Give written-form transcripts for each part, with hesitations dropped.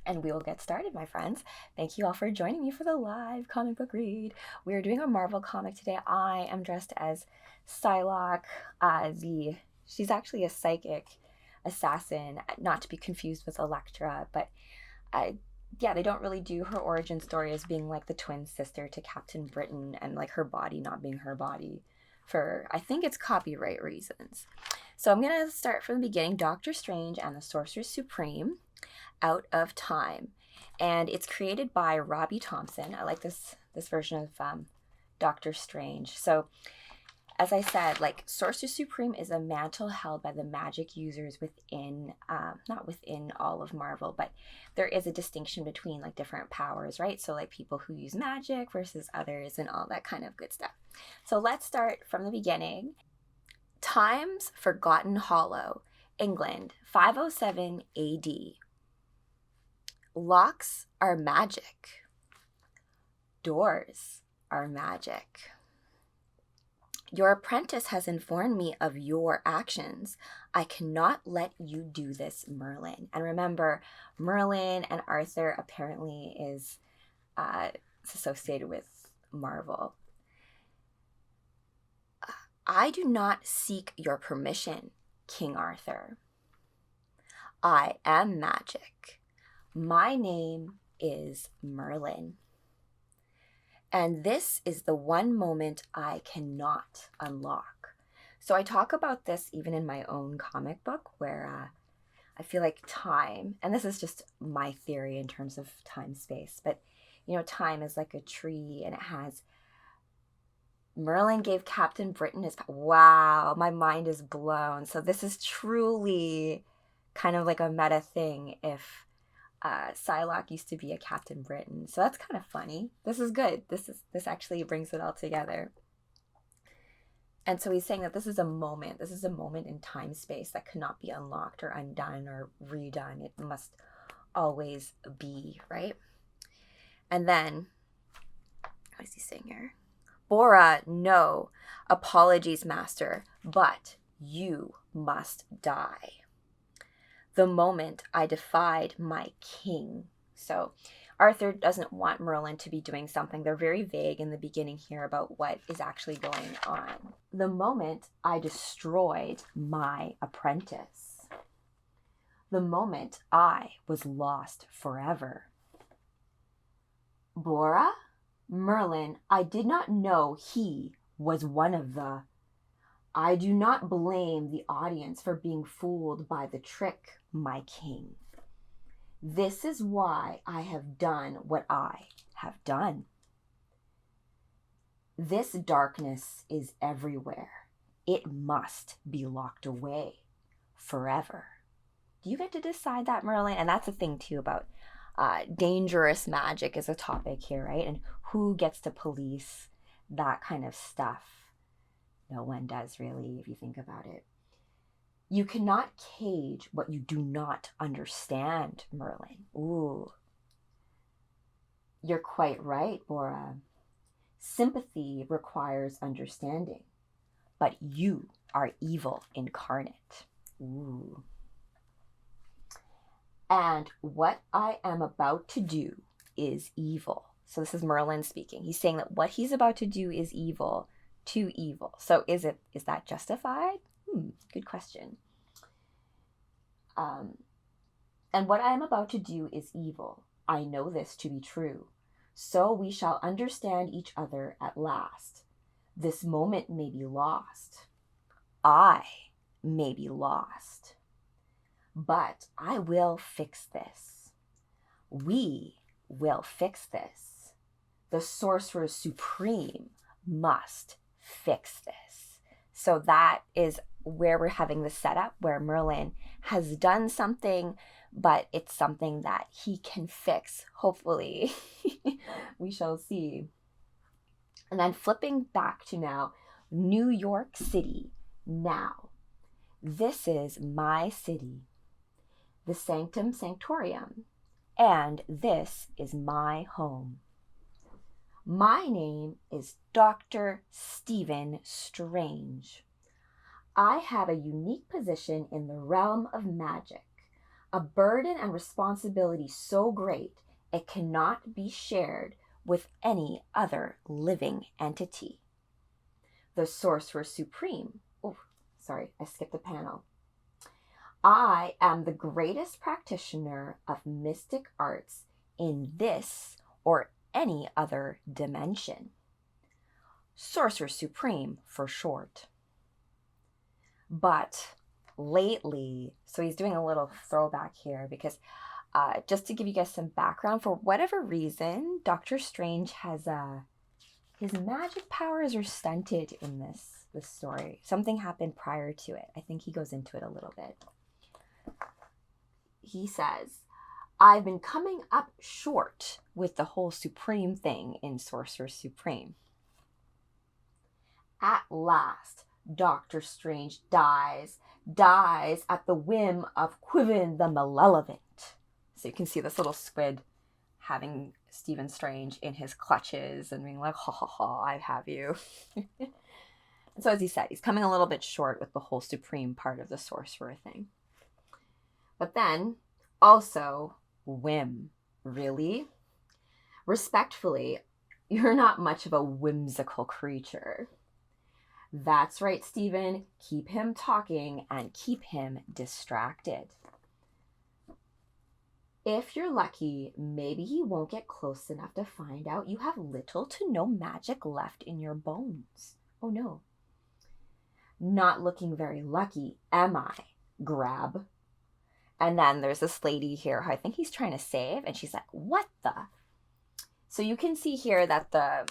And we will get started, my friends. Thank you all for joining me for the live comic book read. We are doing a Marvel comic today. I am dressed as Psylocke. She's actually a psychic assassin, not to be confused with Elektra, but yeah, they don't really do her origin story as being like the twin sister to Captain Britain and like her body not being her body for, I think it's copyright reasons. So I'm going to start from the beginning. Doctor Strange and the Sorcerer Supreme, Out of Time. And it's created by Robbie Thompson. I like this version of Doctor Strange. So as I said, like Sorcerer Supreme is a mantle held by the magic users within, not within all of Marvel, but there is a distinction between like different powers, right? So like people who use magic versus others and all that kind of good stuff. So let's start from the beginning. Time's Forgotten Hollow, England, 507 AD. Locks are magic. Doors are magic. Your apprentice has informed me of your actions. I cannot let you do this, Merlin. And remember, Merlin and Arthur apparently is associated with Marvel. I do not seek your permission, King Arthur. I am magic. My name is Merlin. And this is the one moment I cannot unlock. So I talk about this even in my own comic book where I feel like time, and this is just my theory in terms of time space, but you know, time is like a tree and it has, Merlin gave Captain Britain his, wow, my mind is blown. So this is truly kind of like a meta thing if Psylocke used to be a Captain Britain. So that's kind of funny. This is good. This actually brings it all together. And so he's saying that this is a moment. This is a moment in time space that cannot be unlocked or undone or redone. It must always be, right? And then, what is he saying here? Bora, no. Apologies, master, but you must die. The moment I defied my king. So Arthur doesn't want Merlin to be doing something. They're very vague in the beginning here about what is actually going on. The moment I destroyed my apprentice. The moment I was lost forever. Bora? Merlin, I did not know he was one of the... I do not blame the audience for being fooled by the trick, my king. This is why I have done what I have done. This darkness is everywhere. It must be locked away forever. You get to decide that, Merlin. And that's the thing, too, about dangerous magic is a topic here, right? And who gets to police that kind of stuff? No one does, really, if you think about it. You cannot cage what you do not understand, Merlin. Ooh. You're quite right, Bora. Sympathy requires understanding, but you are evil incarnate. Ooh. And what I am about to do is evil. So this is Merlin speaking. He's saying that what he's about to do is evil. Too evil. So is that justified? Good question. And what I am about to do is evil. I know this to be true. So we shall understand each other at last. This moment may be lost. I may be lost. But I will fix this. We will fix this. The Sorcerer Supreme must fix this. So that is where we're having the setup where Merlin has done something, but it's something that he can fix, hopefully. We shall see. And then flipping back to now, New York City. Now, this is my city, the Sanctum Sanctorium, and this is my home. My name is Dr. Stephen Strange. I have a unique position in the realm of magic. a burden and responsibility so great it cannot be shared with any other living entity. The Sorcerer Supreme. Oh, sorry, I skipped a panel. I am the greatest practitioner of mystic arts in this or any other dimension. Sorcerer Supreme for short. But lately, so he's doing a little throwback here because just to give you guys some background, for whatever reason, Doctor Strange has his magic powers are stunted in this story. Something happened prior to it. I think he goes into it a little bit. He says, I've been coming up short with the whole Supreme thing in Sorcerer Supreme. At last, Doctor Strange dies at the whim of Quiven the Malevolent. So you can see this little squid having Stephen Strange in his clutches and being like, ha ha ha, I have you. And so as he said, he's coming a little bit short with the whole Supreme part of the Sorcerer thing. But then, also, whim. Really? Respectfully, you're not much of a whimsical creature. That's right, Stephen. Keep him talking and keep him distracted. If you're lucky, maybe he won't get close enough to find out you have little to no magic left in your bones. Oh no. Not looking very lucky, am I? Grab. And then there's this lady here who I think he's trying to save, and she's like, what the? So you can see here that the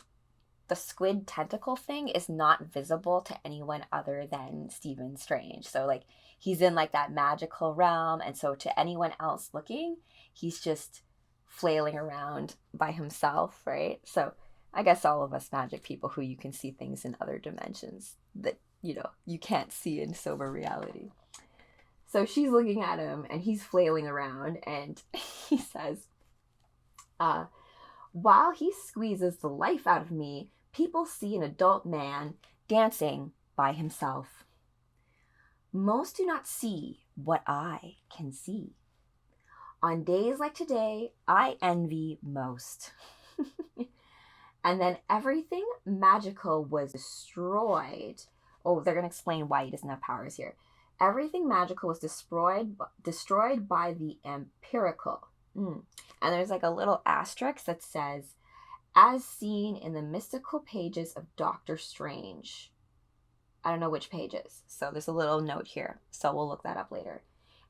squid tentacle thing is not visible to anyone other than Stephen Strange. So like he's in like that magical realm, and so to anyone else looking, he's just flailing around by himself, right? So I guess all of us magic people who you can see things in other dimensions that, you know, you can't see in sober reality. So she's looking at him and he's flailing around, and he says, while he squeezes the life out of me, people see an adult man dancing by himself. Most do not see what I can see. On days like today, I envy most. And then everything magical was destroyed. Oh, they're going to explain why he doesn't have powers here. Everything magical was destroyed by the empirical. And there's like a little asterisk that says, as seen in the mystical pages of Doctor Strange. I don't know which pages. So there's a little note here. So we'll look that up later.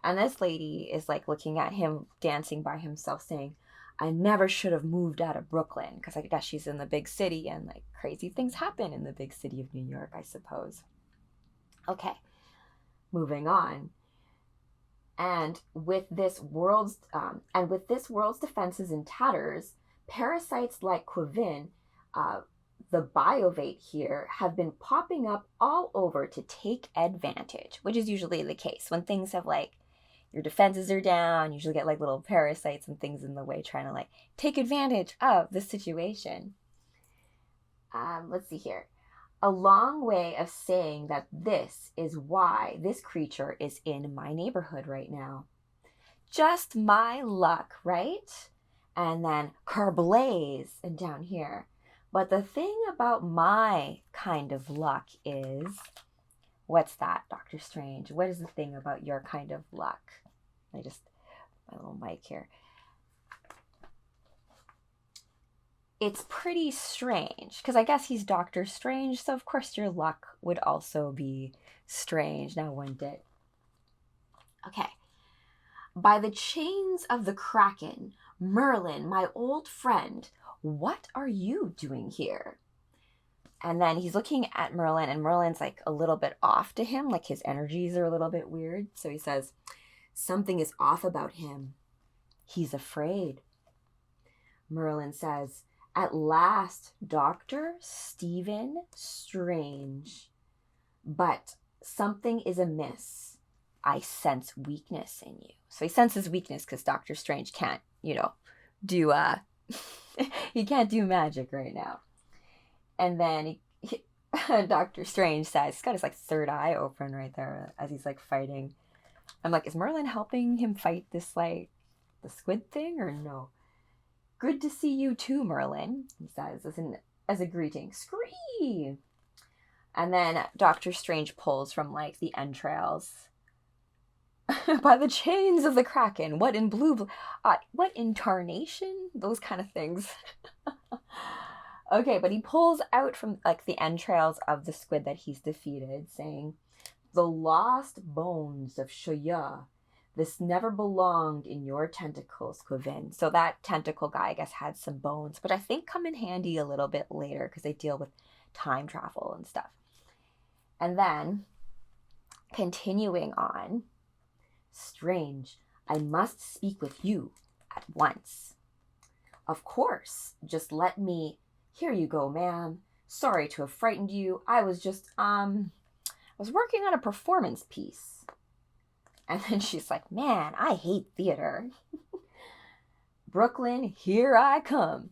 And this lady is like looking at him dancing by himself saying, I never should have moved out of Brooklyn, because I guess she's in the big city and like crazy things happen in the big city of New York, I suppose. Okay, moving on. And with this world's defenses in tatters, parasites like Quiven, the biovate here, have been popping up all over to take advantage, which is usually the case when things have like your defenses are down. You usually get like little parasites and things in the way trying to like take advantage of the situation. Let's see here. A long way of saying that this is why this creature is in my neighborhood right now. Just my luck, right? And then Kerblaze and down here. But the thing about my kind of luck is, what's that, Doctor Strange? What is the thing about your kind of luck? My little mic here. It's pretty strange, because I guess he's Doctor Strange, so of course your luck would also be strange, now wouldn't it? Okay. By the chains of the Kraken, Merlin, my old friend, what are you doing here? And then he's looking at Merlin, and Merlin's like a little bit off to him, like his energies are a little bit weird. So he says, something is off about him. He's afraid. Merlin says, at last, Dr. Stephen Strange. But something is amiss. I sense weakness in you. So he senses weakness because Dr. Strange can't, do, he can't do magic right now. And then Dr. Strange says, he's got his like third eye open right there as he's like fighting I'm like, is Merlin helping him fight this, like, the squid thing or no? Good to see you too, Merlin, he says as a greeting. Scream! And then Doctor Strange pulls from, like, the entrails. By the chains of the Kraken, what in what in tarnation? Those kind of things. Okay, but he pulls out from, like, the entrails of the squid that he's defeated, saying, the lost bones of Shoya. This never belonged in your tentacles, Quivin. So that tentacle guy, I guess, had some bones, but I think come in handy a little bit later because they deal with time travel and stuff. And then, continuing on, Strange, I must speak with you at once. Of course, just let me... Here you go, ma'am. Sorry to have frightened you. I was just, I was working on a performance piece. And then she's like, man, I hate theater. Brooklyn, here I come.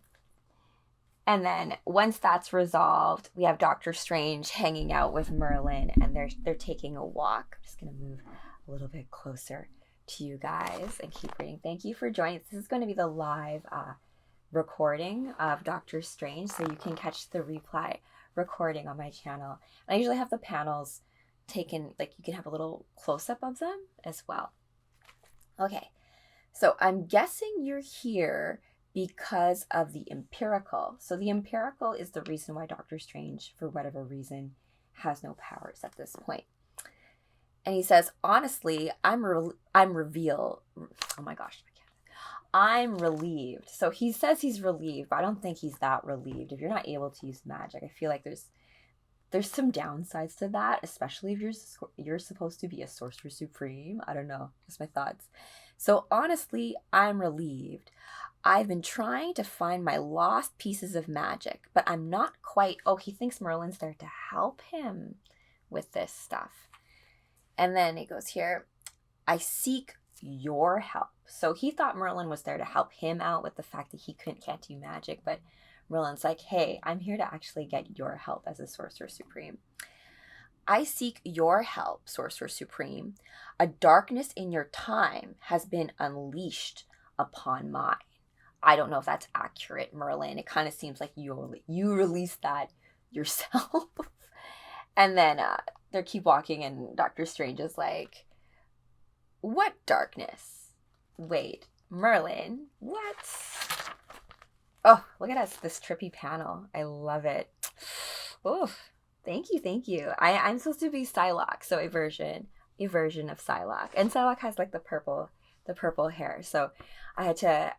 And then once that's resolved, we have Doctor Strange hanging out with Merlin, and they're taking a walk. I'm just going to move a little bit closer to you guys and keep reading. Thank you for joining. This is going to be the live recording of Doctor Strange, so you can catch the replay recording on my channel. And I usually have the panels taken, like, you can have a little close-up of them as well. Okay, so I'm guessing you're here because of the empirical. So the empirical is the reason why Doctor Strange, for whatever reason, has no powers at this point. And he says, honestly, I'm revealed. Oh my gosh, I'm relieved. So he says he's relieved, but I don't think he's that relieved. If you're not able to use magic, I feel like there's some downsides to that, especially if you're supposed to be a Sorcerer Supreme. I don't know, just my thoughts. So honestly, I'm relieved. I've been trying to find my lost pieces of magic, but I'm not quite... Oh, he thinks Merlin's there to help him with this stuff. And then it goes here, I seek your help. So he thought Merlin was there to help him out with the fact that he can't do magic, but Merlin's like, hey, I'm here to actually get your help as a Sorcerer Supreme. I seek your help, Sorcerer Supreme. A darkness in your time has been unleashed upon mine. I don't know if that's accurate, Merlin. It kind of seems like you released that yourself. And then they keep walking, and Doctor Strange is like, what darkness? Wait, Merlin, what? Oh, look at us, this trippy panel. I love it. Oh, thank you. I'm supposed to be Psylocke, so a version of Psylocke. And Psylocke has, like, the purple hair. So I had to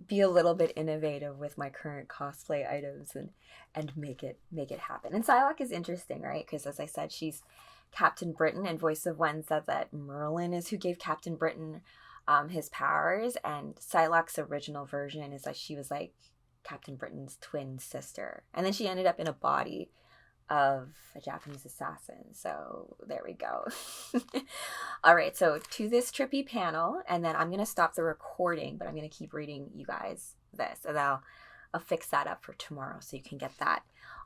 be a little bit innovative with my current cosplay items and make it happen. And Psylocke is interesting, right? Because as I said, she's Captain Britain, and Voice of One said that Merlin is who gave Captain Britain his powers, and Psylocke's original version is that she was like Captain Britain's twin sister, and then she ended up in a body of a Japanese assassin. So there we go. All right, so to this trippy panel, and then I'm gonna stop the recording, but I'm gonna keep reading you guys this, and I'll fix that up for tomorrow so you can get that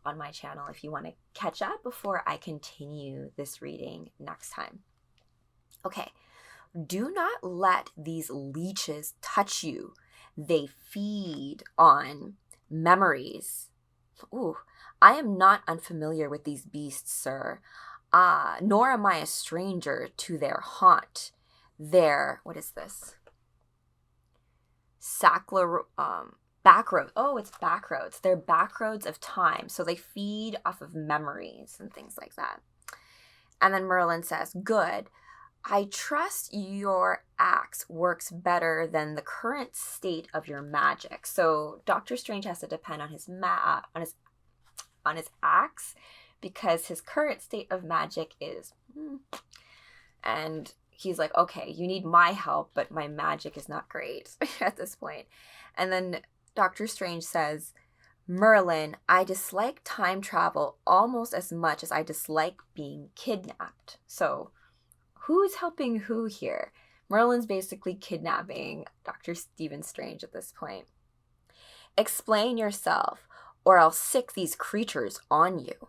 on my channel if you want to catch up before I continue this reading next time. Okay. Do not let these leeches touch you. They feed on memories. Ooh, I am not unfamiliar with these beasts, sir. Nor am I a stranger to their haunt. What is this? Backroads. Oh, it's backroads. They're backroads of time. So they feed off of memories and things like that. And then Merlin says, good. I trust your axe works better than the current state of your magic. So Doctor Strange has to depend on his axe because his current state of magic is... And he's like, okay, you need my help, but my magic is not great at this point. And then Doctor Strange says, Merlin, I dislike time travel almost as much as I dislike being kidnapped. So... who's helping who here? Merlin's basically kidnapping Dr. Stephen Strange at this point. Explain yourself, or I'll sick these creatures on you.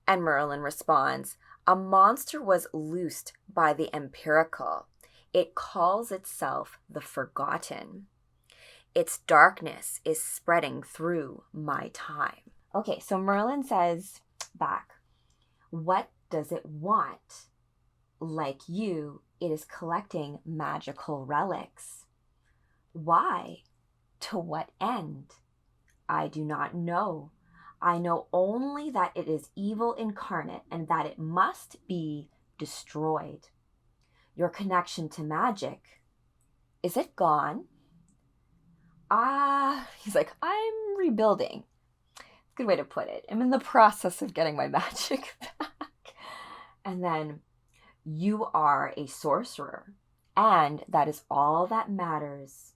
And Merlin responds, A monster was loosed by the empirical. It calls itself the forgotten. Its darkness is spreading through my time. Okay, so Merlin says back, what does it want? Like you, it is collecting magical relics. Why? To what end? I do not know. I know only that it is evil incarnate and that it must be destroyed. Your connection to magic, is it gone? He's like, I'm rebuilding. Good way to put it. I'm in the process of getting my magic back. And then, you are a sorcerer, and that is all that matters.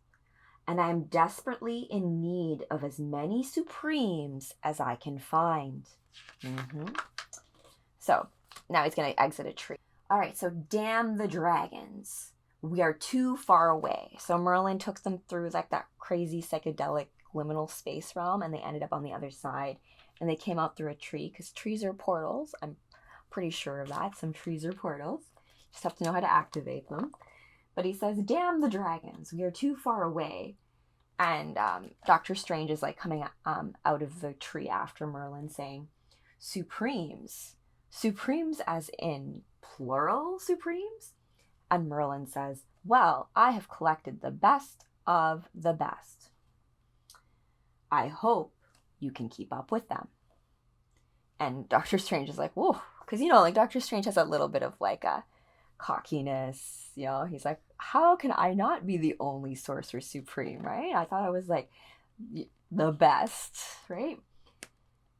And I am desperately in need of as many supremes as I can find. So now he's going to exit a tree. All right, so damn the dragons. We are too far away. So Merlin took them through like that crazy psychedelic liminal space realm, and they ended up on the other side. And they came out through a tree, because trees are portals. I'm pretty sure of that. Some trees are portals. Just have to know how to activate them. But he says, damn the dragons, we are too far away. And Doctor Strange is like coming out of the tree after Merlin, saying, supremes. Supremes as in plural supremes? And Merlin says, well, I have collected the best of the best. I hope you can keep up with them. And Doctor Strange is like, whoa. Because, you know, like Doctor Strange has a little bit of like a cockiness, you know. He's like, how can I not be the only Sorcerer Supreme, right? I thought I was like the best, right?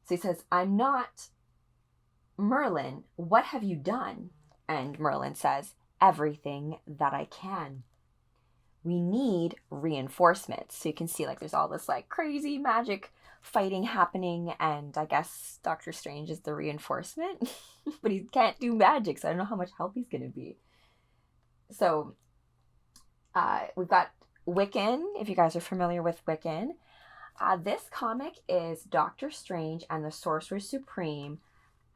So he says, I'm not. Merlin, what have you done? And Merlin says, everything that I can. We need reinforcements. So you can see like there's all this like crazy magic fighting happening, and I guess Doctor Strange is the reinforcement. But he can't do magic, so I don't know how much help he's gonna be. So we've got Wiccan, if you guys are familiar with Wiccan. This comic is Doctor Strange and the Sorcerer Supreme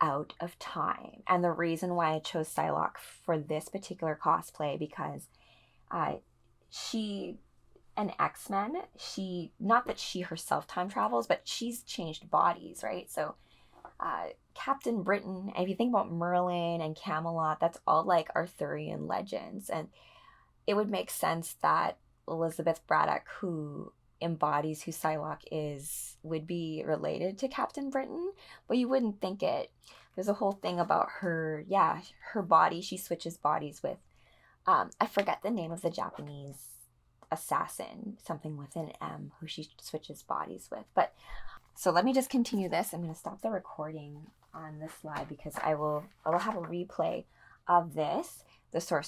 out of time. And the reason why I chose Psylocke for this particular cosplay, because she, an X-Men, she, not that she herself time travels, but she's changed bodies, right? So Captain Britain, if you think about Merlin and Camelot, that's all like Arthurian legends. And it would make sense that Elizabeth Braddock, who embodies who Psylocke is, would be related to Captain Britain, but you wouldn't think it. There's a whole thing about her, her body, she switches bodies with, I forget the name of the Japanese assassin, something with an M, who she switches bodies with. But so let me just continue this. I'm going to stop the recording on this live because I will have a replay of this, the Sorcerer